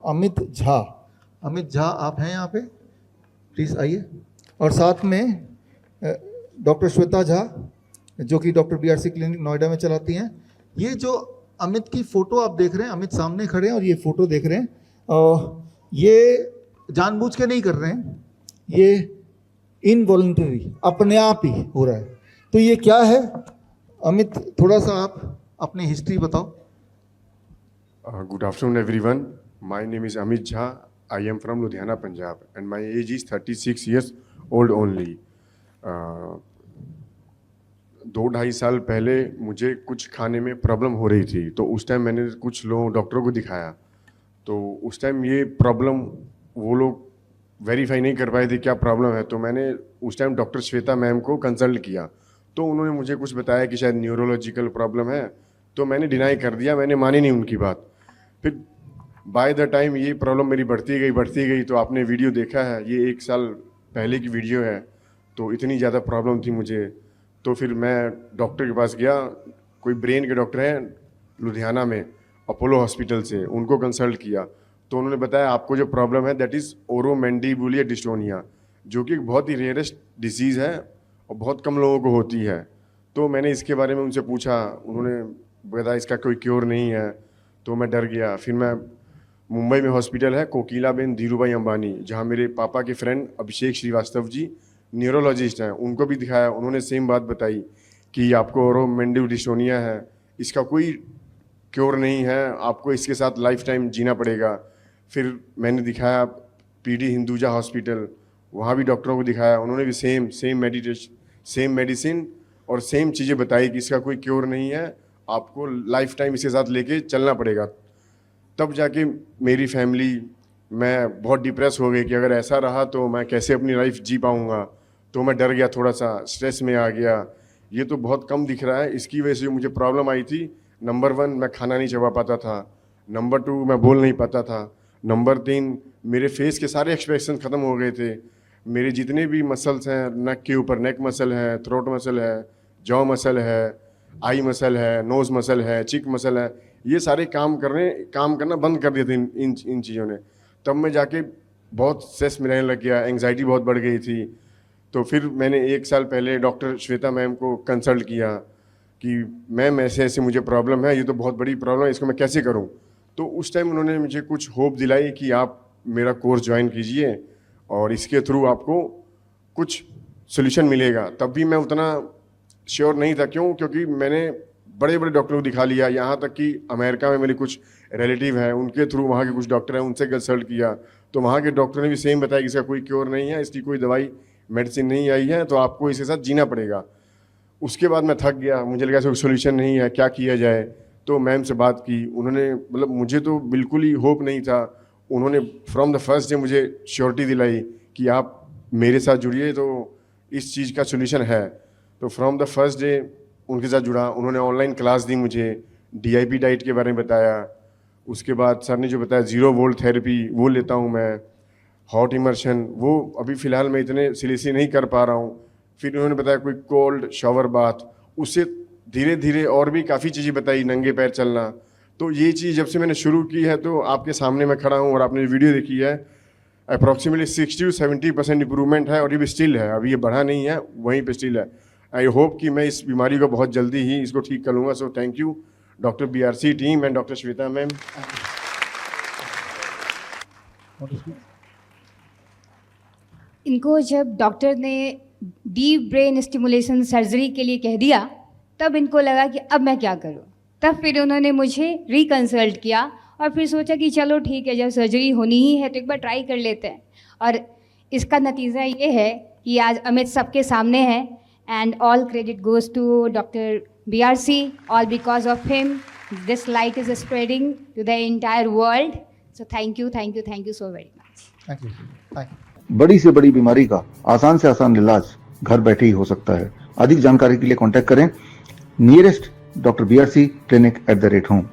अमित झा। अमित झा आप हैं यहाँ पे, प्लीज़ आइए। और साथ में डॉक्टर श्वेता झा जो कि डॉक्टर BRC क्लिनिक नोएडा में चलाती हैं। ये जो अमित की फ़ोटो आप देख रहे हैं, अमित सामने खड़े हैं और ये फ़ोटो देख रहे हैं, ये जानबूझ के नहीं कर रहे हैं, ये इनवॉलंटरी अपने आप ही हो रहा है। तो ये क्या है अमित, थोड़ा सा आप अपनी हिस्ट्री बताओ। Good afternoon everyone. My name is Amit Jha. I am from Ludhiana, Punjab and my age is 36 years old only. 2-2.5 साल पहले मुझे कुछ खाने में प्रॉब्लम हो रही थी, तो उस टाइम मैंने कुछ लोग डॉक्टरों को दिखाया। तो उस टाइम ये प्रॉब्लम वो लोग वेरीफाई नहीं कर पाए थे क्या प्रॉब्लम है। तो मैंने उस टाइम डॉक्टर श्वेता मैम को कंसल्ट किया, तो उन्होंने मुझे कुछ बताया कि शायद न्यूरोलॉजिकल प्रॉब्लम है। तो मैंने डिनाई कर दिया, मैंने मानी नहीं उनकी बात। फिर बाय द टाइम ये प्रॉब्लम मेरी बढ़ती गई। तो आपने वीडियो देखा है, ये 1 साल पहले की वीडियो है। तो इतनी ज़्यादा प्रॉब्लम थी मुझे, तो फिर मैं डॉक्टर के पास गया। कोई ब्रेन के डॉक्टर हैं लुधियाना में, अपोलो हॉस्पिटल से, उनको कंसल्ट किया। तो उन्होंने बताया आपको जो प्रॉब्लम है दैट इज़ ओरोमैंडिबुलर डिस्टोनिया, जो कि बहुत ही रेयरेस्ट डिसीज़ है और बहुत कम लोगों को होती है। तो मैंने इसके बारे में उनसे पूछा, उन्होंने बताया इसका कोई क्योर नहीं है। तो मैं डर गया। फिर मैं मुंबई में हॉस्पिटल है कोकिलाबेन धीरूभाई अंबानी, जहाँ मेरे पापा के फ्रेंड अभिषेक श्रीवास्तव जी न्यूरोलॉजिस्ट हैं, उनको भी दिखाया। उन्होंने सेम बात बताई कि आपको ओरोमैंडिबुलर डिस्टोनिया है, इसका कोई क्योर नहीं है, आपको इसके साथ लाइफ टाइम जीना पड़ेगा। फिर मैंने दिखाया PD हिंदुजा हॉस्पिटल, वहाँ भी डॉक्टरों को दिखाया। उन्होंने भी सेम मेडिसिन और सेम चीज़ें बताई कि इसका कोई क्योर नहीं है, आपको लाइफ टाइम इसके साथ लेके चलना पड़ेगा। तब जाके मेरी फैमिली, मैं बहुत डिप्रेस हो गई कि अगर ऐसा रहा तो मैं कैसे अपनी लाइफ जी पाऊँगा। तो मैं डर गया, थोड़ा सा स्ट्रेस में आ गया। ये तो बहुत कम दिख रहा है, इसकी वजह से मुझे प्रॉब्लम आई थी। नंबर 1 मैं खाना नहीं चबा पाता था, नंबर 2 मैं बोल नहीं पाता था, नंबर 3 मेरे फेस के सारे एक्सप्रेशन ख़त्म हो गए थे। मेरे जितने भी मसल्स हैं नेक के ऊपर, नेक मसल है, थ्रोट मसल है, जॉ मसल है, आई मसल है, नोज़ मसल है, चिक मसल है, ये सारे काम करना बंद कर दिए थे इन चीज़ों ने। तब मैं जाके बहुत स्ट्रेस में रहने लग गया, एंग्जाइटी बहुत बढ़ गई थी। तो फिर मैंने 1 साल पहले डॉक्टर श्वेता मैम को कंसल्ट किया कि मैम ऐसे मुझे प्रॉब्लम है, ये तो बहुत बड़ी प्रॉब्लम है, इसको मैं कैसे करूं। तो उस टाइम उन्होंने मुझे कुछ होप दिलाई कि आप मेरा कोर्स ज्वाइन कीजिए और इसके थ्रू आपको कुछ सोल्यूशन मिलेगा। तब भी मैं उतना श्योर नहीं था, क्योंकि मैंने बड़े बड़े डॉक्टरों को दिखा लिया, यहाँ तक कि अमेरिका में मेरे कुछ रिलेटिव हैं, उनके थ्रू वहाँ के कुछ डॉक्टर हैं, उनसे कंसल्ट किया। तो वहाँ के डॉक्टर ने भी सेम बताया कि इसका कोई क्योर नहीं है, इसकी कोई दवाई मेडिसिन नहीं आई है, तो आपको इसके साथ जीना पड़ेगा। उसके बाद मैं थक गया, मुझे लगा कोई सोल्यूशन नहीं है, क्या किया जाए। तो मैम से बात की, उन्होंने मतलब मुझे तो बिल्कुल ही होप नहीं था। उन्होंने फ्रॉम द फर्स्ट डे मुझे श्योरिटी दिलाई कि आप मेरे साथ जुड़िए तो इस चीज़ का सोल्यूशन है। तो फ्रॉम द फर्स्ट डे उनके साथ जुड़ा। उन्होंने ऑनलाइन क्लास दी मुझे, DIP डाइट के बारे में बताया। उसके बाद सर ने जो बताया 0 वोल्ट थेरेपी वो लेता हूँ मैं, हॉट इमर्शन वो अभी फ़िलहाल मैं इतने सीरियसली नहीं कर पा रहा हूँ। फिर उन्होंने बताया कोई कोल्ड शावर बाथ, उससे धीरे धीरे और भी काफ़ी चीज़ें बताई, नंगे पैर चलना। तो ये चीज़ जब से मैंने शुरू की है, तो आपके सामने मैं खड़ा हूँ और आपने वीडियो देखी है, अप्रॉक्सीमेटली 60 to 70% इंप्रूवमेंट है और ये भी स्टिल है, अभी ये बढ़ा नहीं है, वहीं पे स्टिल है। आई होप कि मैं इस बीमारी को बहुत जल्दी ही इसको ठीक कर लूँगा। सो thank you doctor BRC team and doctor Shweta ma'am. इनको जब डॉक्टर ने डीप ब्रेन स्टिमुलेशन सर्जरी के लिए कह दिया, तब इनको लगा कि अब मैं क्या करूं। तब फिर उन्होंने मुझे रिकंसल्ट किया और फिर सोचा कि चलो ठीक है, जब सर्जरी होनी ही है तो एक बार ट्राई कर लेते हैं। और इसका नतीजा ये है कि आज अमित सबके सामने है। And all credit goes to doctor BRC, all because of him this light is spreading to the entire world. So thank you so very much. Thank you. बड़ी से बड़ी बीमारी का आसान से आसान इलाज घर बैठे ही हो सकता है। अधिक जानकारी के लिए कांटेक्ट करें nearest doctor BRC clinic @ home.